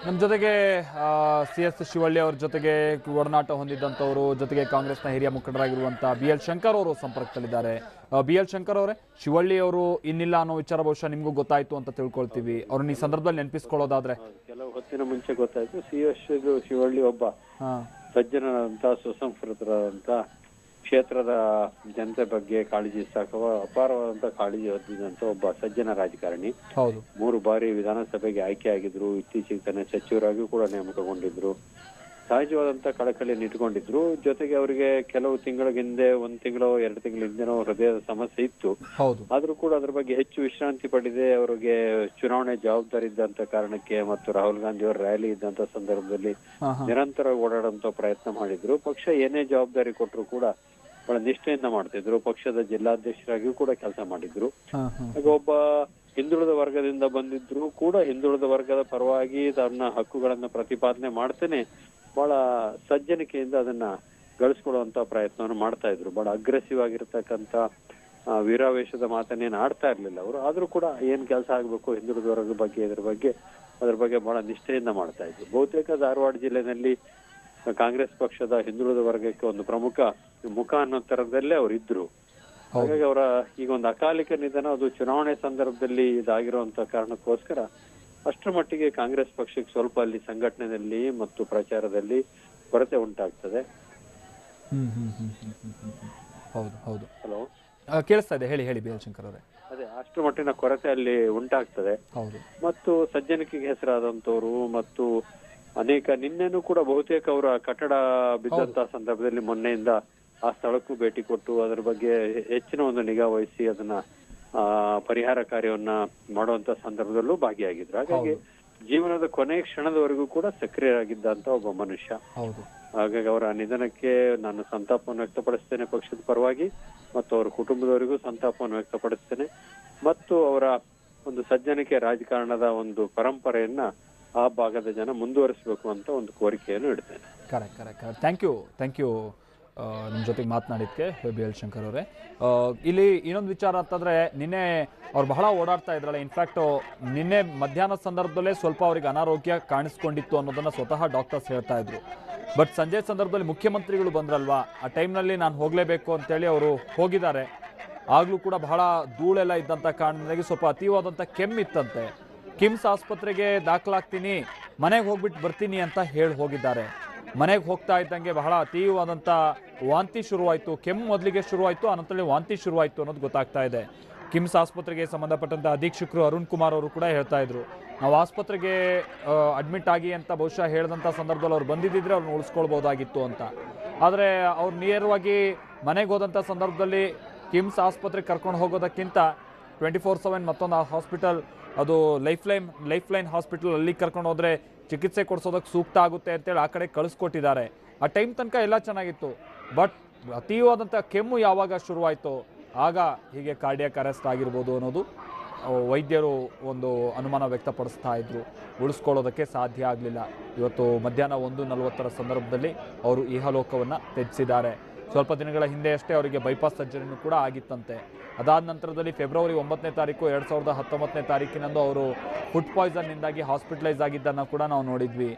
ನಮ್ಮ ಜೊತೆಗೆ CS ಶಿವಳ್ಳಿ ಅವರ ಜೊತೆಗೆ ಒಡನಾಟ ಹೊಂದಿದ್ದಂಥವರು, ಜೊತೆಗೆ ಕಾಂಗ್ರೆಸ್ನ ಹಿರಿಯ ಮುಖಂಡರಾಗಿರುವಂಥ BL ಶಂಕರ್ ಅವರು ಸಂಪರ್ಕದಲ್ಲಿದ್ದಾರೆ. BL ಶಂಕರ್ ಅವರೇ, ಶಿವಳ್ಳಿ ಅವರು ಇನ್ನಿಲ್ಲ ಅನ್ನೋ ವಿಚಾರ ಬಹುಶಃ ನಿಮಗೂ ಗೊತ್ತಾಯ್ತು ಅಂತ ತಿಳ್ಕೊಳ್ತೀವಿ. ಅವ್ರನ್ನ ಈ ಸಂದರ್ಭದಲ್ಲಿ ನೆನಪಿಸ್ಕೊಳ್ಳೋದಾದ್ರೆ ಕೆಲವು ಹೊತ್ತಿನ ಮುಂಚೆ ಗೊತ್ತಾಯ್ತು. CS ಶಿವಳ್ಳಿ ಒಬ್ಬ ಸಜ್ಜನರಂತ ಸುಸಂಸ್ಕೃತರಂತ ಕ್ಷೇತ್ರದ ಜನತೆ ಬಗ್ಗೆ ಕಾಳಜಿ ಸಾಕುವ ಅಪಾರವಾದಂತ ಕಾಳಜಿ ಹೊಂದಿದಂತ ಒಬ್ಬ ಸಜ್ಜನ ರಾಜಕಾರಣಿ. 3 ಬಾರಿ ವಿಧಾನಸಭೆಗೆ ಆಯ್ಕೆಯಾಗಿದ್ರು. ಇತ್ತೀಚೆಗೆ ತಾನೇ ಸಚಿವರಾಗಿ ಕೂಡ ನೇಮಕಗೊಂಡಿದ್ರು. ಸಹಜವಾದಂತ ಕಳಕಳಿಯನ್ನು ಇಟ್ಕೊಂಡಿದ್ರು. ಜೊತೆಗೆ ಅವರಿಗೆ ಕೆಲವು ತಿಂಗಳ ಹಿಂದೆ 1 ತಿಂಗಳು 2 ತಿಂಗಳ ಹಿಂದೆನೋ ಹೃದಯದ ಸಮಸ್ಯೆ ಇತ್ತು. ಆದ್ರೂ ಕೂಡ ಅದ್ರ ಬಗ್ಗೆ ಹೆಚ್ಚು ವಿಶ್ರಾಂತಿ ಪಡೆದೇ ಅವರಿಗೆ ಚುನಾವಣೆ ಜವಾಬ್ದಾರಿ ಇದ್ದಂತ ಕಾರಣಕ್ಕೆ ಮತ್ತು ರಾಹುಲ್ ಗಾಂಧಿ ಅವರ ರ್ಯಾಲಿ ಇದ್ದಂತ ಸಂದರ್ಭದಲ್ಲಿ ನಿರಂತರ ಓಡಾಡುವಂತ ಪ್ರಯತ್ನ ಮಾಡಿದ್ರು. ಪಕ್ಷ ಏನೇ ಜವಾಬ್ದಾರಿ ಕೊಟ್ಟರು ಕೂಡ ಬಹಳ ನಿಷ್ಠೆಯಿಂದ ಮಾಡ್ತಿದ್ರು. ಪಕ್ಷದ ಜಿಲ್ಲಾಧ್ಯಕ್ಷರಾಗಿಯೂ ಕೂಡ ಕೆಲಸ ಮಾಡಿದ್ರು. ಹಾಗೆ ಒಬ್ಬ ಹಿಂದುಳಿದ ವರ್ಗದಿಂದ ಬಂದಿದ್ರು ಕೂಡ ಹಿಂದುಳಿದ ವರ್ಗದ ಪರವಾಗಿ ತನ್ನ ಹಕ್ಕುಗಳನ್ನ ಪ್ರತಿಪಾದನೆ ಮಾಡ್ತೇನೆ ಬಹಳ ಸಜ್ಜನಿಕೆಯಿಂದ ಅದನ್ನ ಗಳಿಸ್ಕೊಳ್ಳುವಂತ ಪ್ರಯತ್ನವನ್ನು ಮಾಡ್ತಾ ಇದ್ರು. ಬಹಳ ಅಗ್ರೆಸಿವ್ ಆಗಿರ್ತಕ್ಕಂತ ವೀರಾವೇಶದ ಮಾತನ್ನೇನು ಆಡ್ತಾ ಇರ್ಲಿಲ್ಲ ಅವರು. ಆದ್ರೂ ಕೂಡ ಏನ್ ಕೆಲಸ ಆಗ್ಬೇಕು ಹಿಂದುಳಿದ ವರ್ಗದ ಬಗ್ಗೆ ಅದ್ರ ಬಗ್ಗೆ ಬಹಳ ನಿಷ್ಠೆಯಿಂದ ಮಾಡ್ತಾ ಇದ್ರು. ಬಹುತೇಕ ಧಾರವಾಡ ಜಿಲ್ಲೆನಲ್ಲಿ ಕಾಂಗ್ರೆಸ್ ಪಕ್ಷದ ಹಿಂದುಳಿದ ವರ್ಗಕ್ಕೆ ಒಂದು ಪ್ರಮುಖ ಮುಖ ಅನ್ನೋ ತರದಲ್ಲೇ ಅವ್ರು ಇದ್ರು. ಹಾಗಾಗಿ ಅವರ ಈಗ ಒಂದು ಅಕಾಲಿಕ ನಿಧನ ಅದು ಚುನಾವಣೆ ಸಂದರ್ಭದಲ್ಲಿ ಇದಾಗಿರುವಂತ ಕಾರಣಕ್ಕೋಸ್ಕರ ಅಷ್ಟರ ಮಟ್ಟಿಗೆ ಕಾಂಗ್ರೆಸ್ ಪಕ್ಷಕ್ಕೆ ಸ್ವಲ್ಪ ಅಲ್ಲಿ ಸಂಘಟನೆಯಲ್ಲಿ ಮತ್ತು ಪ್ರಚಾರದಲ್ಲಿ ಕೊರತೆ ಉಂಟಾಗ್ತದೆ. ಹಲೋ, ಕೇಳಿಸ್ತಾ ಇದೆ, ಹೇಳಿ BL ಶಂಕರ್ ಅವರೇ. ಅದೇ ಅಷ್ಟರ ಮಟ್ಟಿನ ಕೊರತೆ ಅಲ್ಲಿ ಉಂಟಾಗ್ತದೆ. ಮತ್ತು ಸಜ್ಜನಿಕೆಗೆ ಹೆಸರಾದಂತವ್ರು ಮತ್ತು ಅನೇಕ ನಿನ್ನೆನೂ ಕೂಡ ಬಹುತೇಕ ಅವರ ಕಟ್ಟಡ ಬಿದ್ದಂತ ಸಂದರ್ಭದಲ್ಲಿ ಮೊನ್ನೆಯಿಂದ ಆ ಸ್ಥಳಕ್ಕೂ ಭೇಟಿ ಕೊಟ್ಟು ಅದರ ಬಗ್ಗೆ ಹೆಚ್ಚಿನ ಒಂದು ನಿಗಾ ವಹಿಸಿ ಅದನ್ನ ಪರಿಹಾರ ಕಾರ್ಯವನ್ನ ಮಾಡುವಂತ ಸಂದರ್ಭದಲ್ಲೂ ಭಾಗಿಯಾಗಿದ್ರು. ಹಾಗಾಗಿ ಜೀವನದ ಕೊನೆ ಕ್ಷಣದವರೆಗೂ ಕೂಡ ಸಕ್ರಿಯರಾಗಿದ್ದಂತ ಒಬ್ಬ ಮನುಷ್ಯ. ಹಾಗಾಗಿ ಅವರ ನಿಧನಕ್ಕೆ ನಾನು ಸಂತಾಪವನ್ನು ವ್ಯಕ್ತಪಡಿಸ್ತೇನೆ ಪಕ್ಷದ ಪರವಾಗಿ, ಮತ್ತು ಅವರ ಕುಟುಂಬದವರಿಗೂ ಸಂತಾಪವನ್ನು ವ್ಯಕ್ತಪಡಿಸ್ತೇನೆ. ಮತ್ತು ಅವರ ಒಂದು ಸಜ್ಜನಿಕೆ ರಾಜಕಾರಣದ ಒಂದು ಪರಂಪರೆಯನ್ನ ಆ ಭಾಗದ ಜನ ಮುಂದುವರಿಸಬೇಕು ಅಂತ ಒಂದು ಕೋರಿಕೆಯನ್ನು ಇಡ್ತೇನೆ. ಕರೆಕ್ಟ್. ಥ್ಯಾಂಕ್ ಯು ನಿಮ್ಮ ಜೊತೆಗೆ ಮಾತನಾಡಿದ್ಕೆ BL ಶಂಕರ್ ಅವರೇ. ಇಲ್ಲಿ ಇನ್ನೊಂದು ವಿಚಾರ ಅಂತಂದರೆ, ನಿನ್ನೆ ಅವ್ರು ಬಹಳ ಓಡಾಡ್ತಾ ಇದ್ರಲ್ಲ. ಇನ್ಫ್ಯಾಕ್ಟ್ ನಿನ್ನೆ ಮಧ್ಯಾಹ್ನ ಸಂದರ್ಭದಲ್ಲೇ ಸ್ವಲ್ಪ ಅವ್ರಿಗೆ ಅನಾರೋಗ್ಯ ಕಾಣಿಸ್ಕೊಂಡಿತ್ತು ಅನ್ನೋದನ್ನು ಸ್ವತಃ ಡಾಕ್ಟರ್ಸ್ ಹೇಳ್ತಾ ಇದ್ರು. ಬಟ್ ಸಂಜೆ ಸಂದರ್ಭದಲ್ಲಿ ಮುಖ್ಯಮಂತ್ರಿಗಳು ಬಂದ್ರಲ್ವಾ, ಆ ಟೈಮ್ನಲ್ಲಿ ನಾನು ಹೋಗಲೇಬೇಕು ಅಂತೇಳಿ ಅವರು ಹೋಗಿದ್ದಾರೆ. ಆಗಲೂ ಕೂಡ ಬಹಳ ಧೂಳೆಲ್ಲ ಇದ್ದಂಥ ಕಾರಣದಿಂದ ಸ್ವಲ್ಪ ಅತೀವಾದಂಥ ಕೆಮ್ಮಿತ್ತಂತೆ. ಕಿಮ್ಸ್ ಆಸ್ಪತ್ರೆಗೆ ದಾಖಲಾಗ್ತೀನಿ, ಮನೆಗೆ ಹೋಗ್ಬಿಟ್ಟು ಬರ್ತೀನಿ ಅಂತ ಹೇಳಿ ಹೋಗಿದ್ದಾರೆ. ಮನೆಗೆ ಹೋಗ್ತಾ ಇದ್ದಂಗೆ ಬಹಳ ಅತೀವಾದಂಥ ವಾಂತಿ ಶುರುವಾಯಿತು. ಕೆಮ್ಮು ಮೊದಲಿಗೆ ಶುರುವಾಯಿತು, ಅನಂತರದಲ್ಲಿ ವಾಂತಿ ಶುರುವಾಯಿತು ಅನ್ನೋದು ಗೊತ್ತಾಗ್ತಾ ಇದೆ. ಕಿಮ್ಸ್ ಆಸ್ಪತ್ರೆಗೆ ಸಂಬಂಧಪಟ್ಟಂಥ ಅಧೀಕ್ಷಕರು ಅರುಣ್ ಕುಮಾರ್ ಅವರು ಕೂಡ ಹೇಳ್ತಾ ಇದ್ರು, ನಾವು ಆಸ್ಪತ್ರೆಗೆ ಅಡ್ಮಿಟ್ ಆಗಿ ಅಂತ ಬಹುಶಃ ಹೇಳಿದಂಥ ಸಂದರ್ಭದಲ್ಲಿ ಅವ್ರು ಬಂದಿದ್ದರೆ ಅವ್ರನ್ನ ಉಳಿಸ್ಕೊಳ್ಬೋದಾಗಿತ್ತು ಅಂತ. ಆದರೆ ಅವ್ರು ನೇರವಾಗಿ ಮನೆಗೆ ಹೋದಂಥ ಸಂದರ್ಭದಲ್ಲಿ ಕಿಮ್ಸ್ ಆಸ್ಪತ್ರೆಗೆ ಕರ್ಕೊಂಡು ಹೋಗೋದಕ್ಕಿಂತ 24/7 ಮತ್ತೊಂದು ಹಾಸ್ಪಿಟಲ್, ಅದು ಲೈಫ್ ಲೈನ್ ಹಾಸ್ಪಿಟಲ್, ಅಲ್ಲಿ ಕರ್ಕೊಂಡು ಹೋದರೆ ಚಿಕಿತ್ಸೆ ಕೊಡಿಸೋದಕ್ಕೆ ಸೂಕ್ತ ಆಗುತ್ತೆ ಅಂತೇಳಿ ಆ ಕಡೆ ಕಳಿಸ್ಕೊಟ್ಟಿದ್ದಾರೆ. ಆ ಟೈಮ್ ತನಕ ಎಲ್ಲ ಚೆನ್ನಾಗಿತ್ತು. ಬಟ್ ಅತೀವಾದಂಥ ಕೆಮ್ಮು ಯಾವಾಗ ಶುರುವಾಯಿತು ಆಗ ಹೀಗೆ ಕಾರ್ಡಿಯಾಕ್ ಅರೆಸ್ಟ್ ಆಗಿರ್ಬೋದು ಅನ್ನೋದು ವೈದ್ಯರು ಒಂದು ಅನುಮಾನ ವ್ಯಕ್ತಪಡಿಸ್ತಾ ಇದ್ರು. ಉಳಿಸ್ಕೊಳ್ಳೋದಕ್ಕೆ ಸಾಧ್ಯ ಆಗಲಿಲ್ಲ. ಇವತ್ತು ಮಧ್ಯಾಹ್ನ 1:40 ಸಂದರ್ಭದಲ್ಲಿ ಅವರು ಇಹಲೋಕವನ್ನು ತ್ಯಜಿಸಿದ್ದಾರೆ. ಸ್ವಲ್ಪ ದಿನಗಳ ಹಿಂದೆ ಅಷ್ಟೇ ಅವರಿಗೆ ಬೈಪಾಸ್ ಸರ್ಜರಿನೂ ಕೂಡ ಆಗಿತ್ತಂತೆ. ಅದಾದ ನಂತರದಲ್ಲಿ ಫೆಬ್ರವರಿ 9ನೇ ತಾರೀಕು 2019ನೇ ತಾರೀಕಿನಂದು ಅವರು ಫುಡ್ ಪಾಯ್ಸನ್ನಿಂದಾಗಿ ಹಾಸ್ಪಿಟಲೈಸ್ ಆಗಿದ್ದನ್ನು ಕೂಡ ನಾವು ನೋಡಿದ್ವಿ.